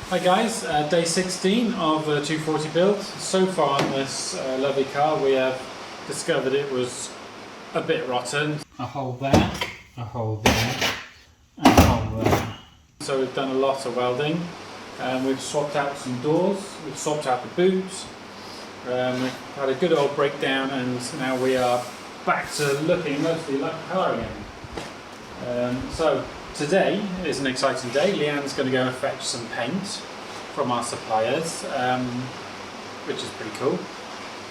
Hi guys, day 16 of the 240 build. So far on this lovely car we have discovered it was a bit rotten. A hole there, a hole there, and a hole there. So we've done a lot of welding. We've swapped out some doors, we've swapped out the boots, we've had a good old breakdown, and now we are back to looking mostly like a car again. So today is an exciting day. Leanne's going to go and fetch some paint from our suppliers, which is pretty cool.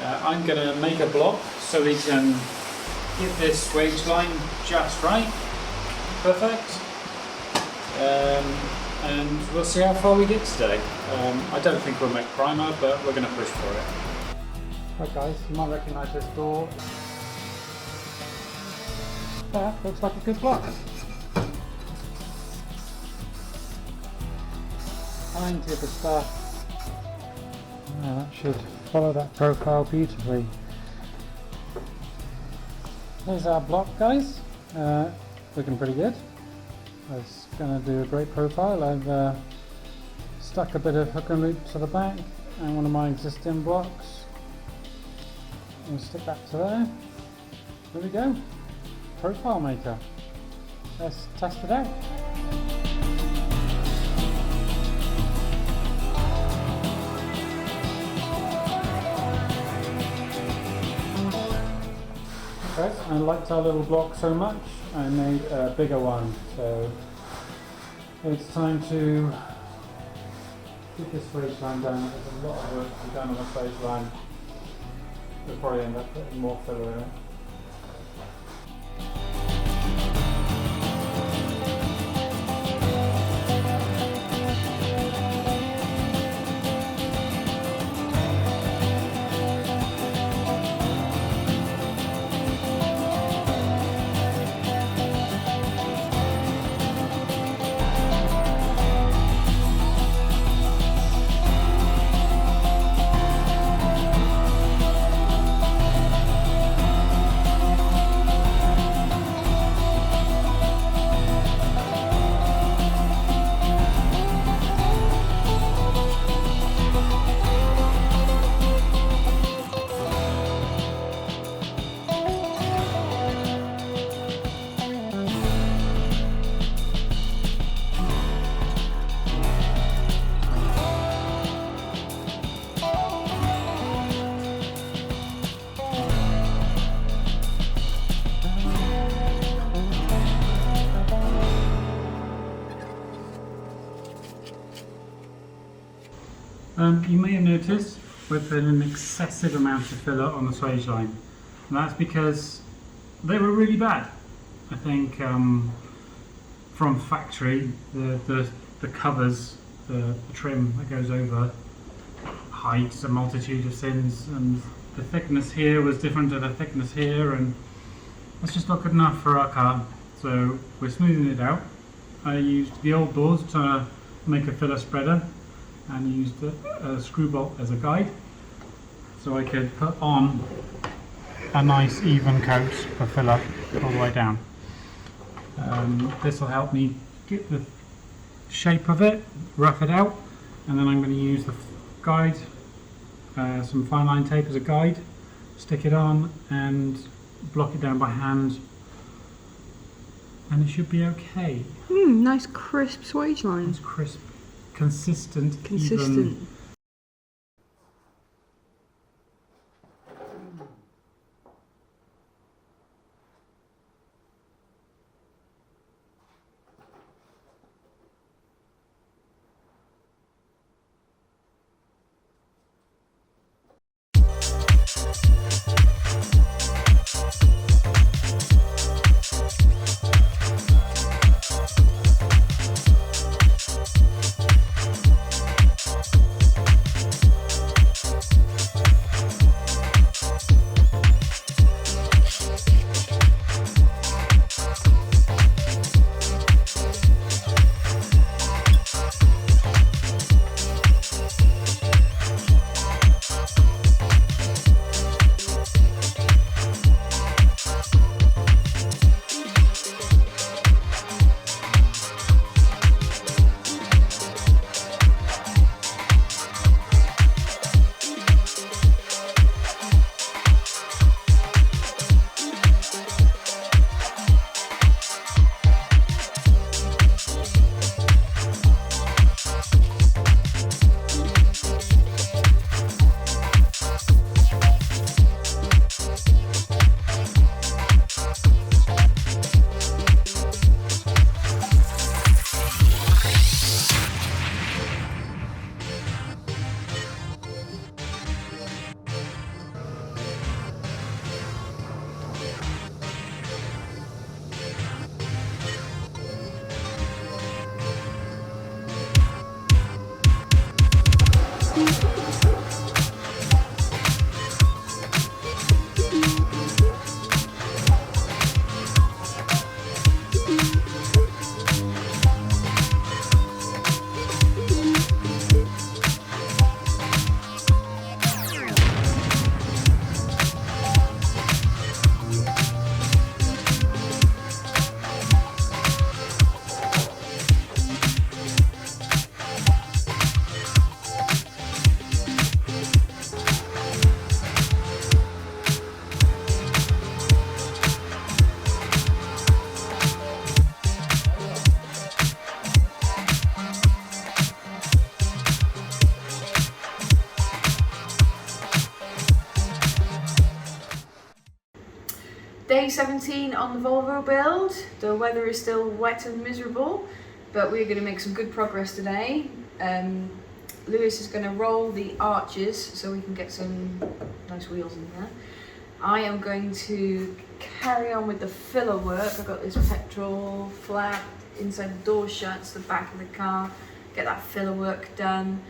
I'm going to make a block so we can get this Swage line just right. Perfect. And we'll see how far we get today. I don't think we'll make primer, but we're going to push for it. Right guys, you might recognise this door. That looks like a good block. Plenty of the stuff. That should follow that profile beautifully. Here's our block, guys. Looking pretty good. It's going to do a great profile. I've stuck a bit of hook and loop to the back and one of my existing blocks. I'm going to stick that to there. There we go. Profile maker. Let's test it out. Okay, I liked our little block so much, I made a bigger one. So it's time to keep this Swage line down. There's a lot of work to be done on the Swage line. We'll probably end up putting more filler in it. You may have noticed we've put an excessive amount of filler on the Swage line, and that's because they were really bad. I think from factory the covers, the trim that goes over, hides a multitude of sins, and the thickness here was different to the thickness here, and that's just not good enough for our car. So we're smoothing it out. I used the old doors to make a filler spreader, and used a screw bolt as a guide, so I could put on a nice even coat of filler all the way down. This will help me get the shape of it, rough it out, and then I'm going to use the guide, some fine line tape as a guide, stick it on and block it down by hand, and it should be okay. Nice crisp Swage lines. It's crisp. Consistent. Even. Day 17 on the Volvo build. The weather is still wet and miserable, but we're going to make some good progress today. Lewis is going to roll the arches so we can get some nice wheels in there. I am going to carry on with the filler work. I've got this petrol flap inside the door shuts, the back of the car, get that filler work done.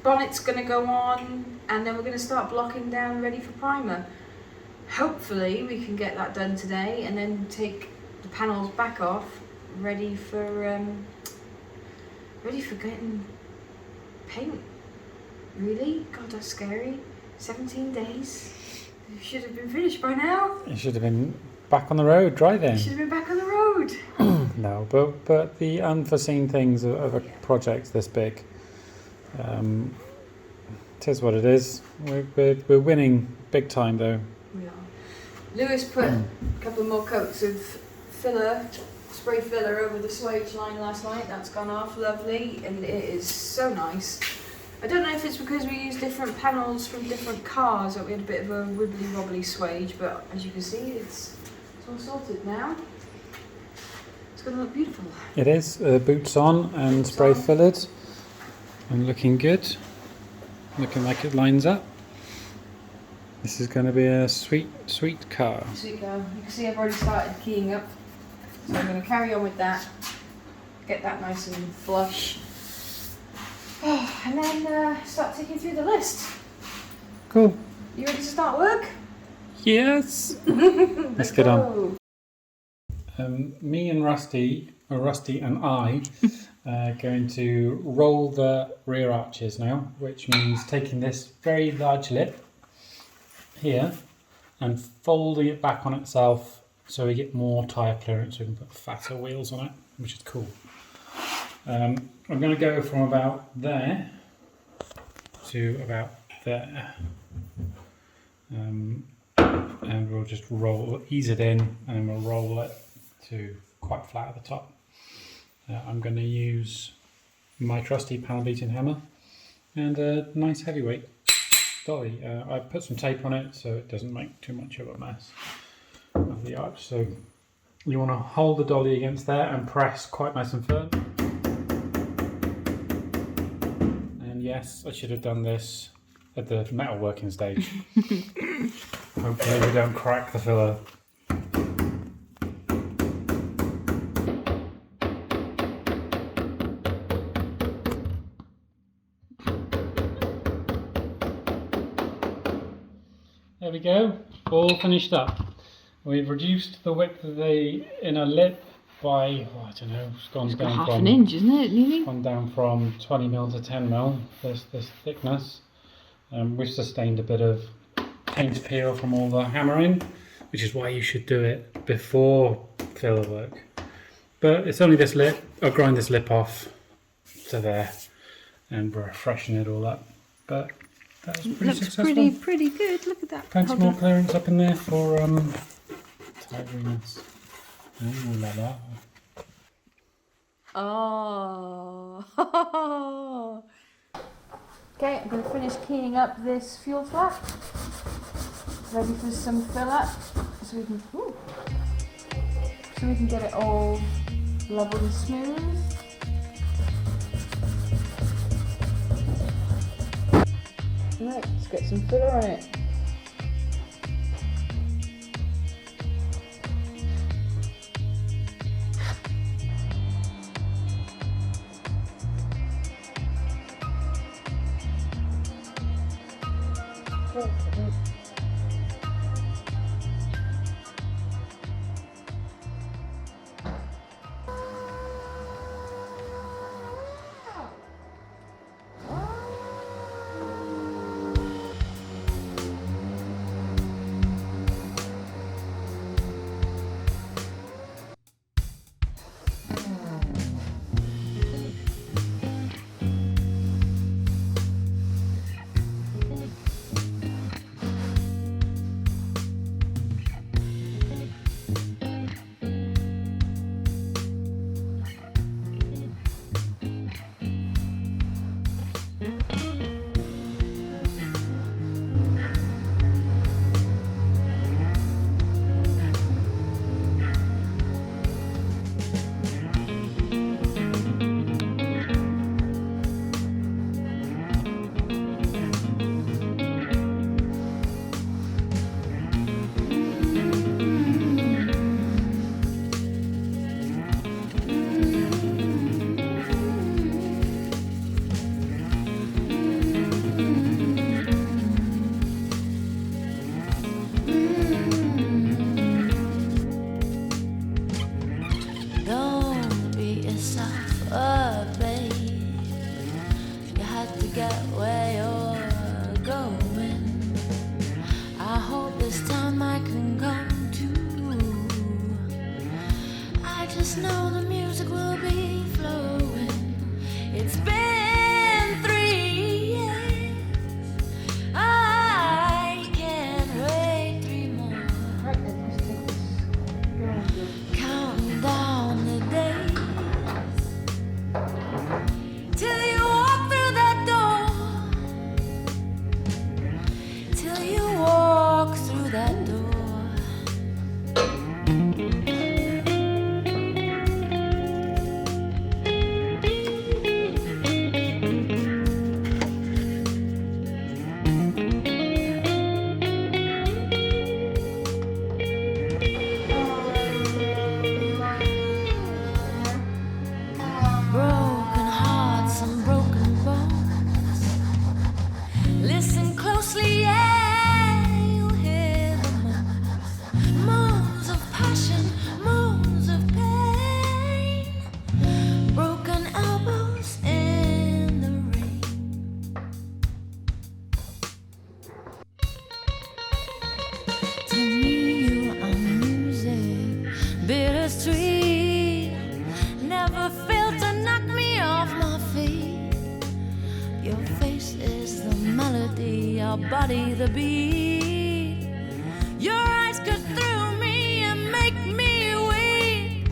Bonnet's going to go on, and then we're going to start blocking down ready for primer. Hopefully we can get that done today and then take the panels back off, ready for getting paint. Really? God, that's scary. 17 days. It should have been finished by now. It should have been back on the road driving. It should have been back on the road. No, but the unforeseen things of a project this big, it is what it is. We're winning big time though. We are. Lewis put a couple more coats of filler, spray filler over the Swage line last night. That's gone off lovely, and it is so nice. I don't know if it's because we use different panels from different cars that we had a bit of a wibbly wobbly Swage, but as you can see, it's all sorted now. It's going to look beautiful. It is. Boots on and spray fillered and looking good. Looking like it lines up. This is going to be a sweet car. Sweet car. You can see I've already started keying up, so I'm going to carry on with that. Get that nice and flush. And then start ticking through the list. Cool. You ready to start work? Yes. Let's get on. Me and Rusty and I are going to roll the rear arches now, which means taking this very large lip here and folding it back on itself so we get more tyre clearance, so we can put fatter wheels on it, which is cool. I'm going to go from about there to about there, and we'll just ease it in, and we'll roll it to quite flat at the top. I'm going to use my trusty panel beating hammer and a nice heavyweight dolly. I put some tape on it so it doesn't make too much of a mess of the arch. So you want to hold the dolly against there and press quite nice and firm. And yes, I should have done this at the metal working stage. Hopefully we don't crack the filler. There we go, all finished up. We've reduced the width of the inner lip by, I don't know, it's gone down half from an inch, isn't it, nearly? Gone down from 20mm to 10mm, this thickness. We've sustained a bit of paint peel from all the hammering, which is why you should do it before filler work. But it's only this lip. I'll grind this lip off to there and we're freshening it all up. But that was pretty successful. Pretty good. Look at that. Plenty more clearance up in there for tidiness. Ooh la la. Oh. Okay, I'm going to finish keying up this fuel flap. Ready for some fill up, so we can get it all level and smooth. Right, let's get some filler on it. this time I can come to. I just know the music will be flowing. It's been 3 years. I can't wait 3 more. Right then, let's take this. Go on, Bill. Counting down the days till you walk through that door. Till you walk through that door. Broken hearts and broken bones. Listen closely, yeah, you'll hear the moans. Moans of passion, moans of pain. Broken elbows in the rain. To me, you are music, bittersweet. Never failed to knock me off my feet. Your face is the melody, your body the beat. Your eyes cut through me and make me weak.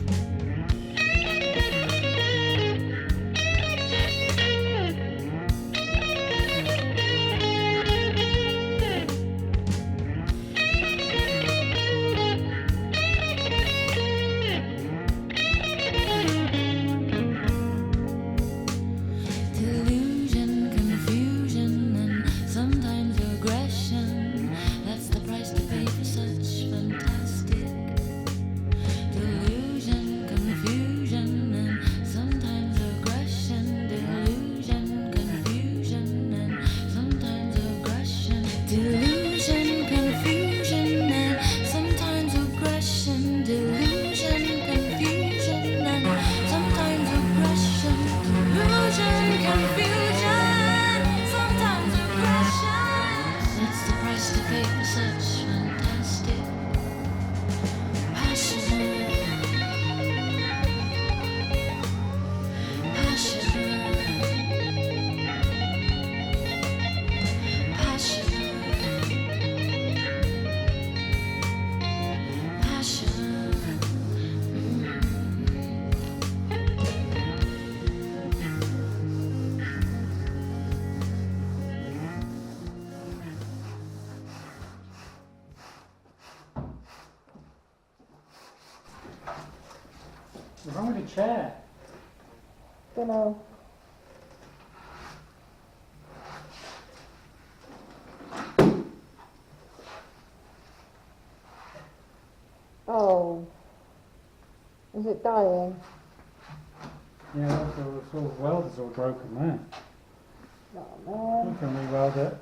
Delusion, confusion, and sometimes aggression. That's the price to pay for such fantastic. Delusion, confusion, and sometimes aggression. Delusion, confusion, and sometimes aggression. Delusion, confusion, and sometimes aggression. Delusion, confusion, and sometimes aggression. Delusion, confusion, sometimes aggression. That's the price to pay for such fantastic passion. Passion. Passion. Passion. What's wrong with the chair? Dunno. Oh. Is it dying? Yeah, that's all, the weld is all broken there. Oh man. You can re-weld it.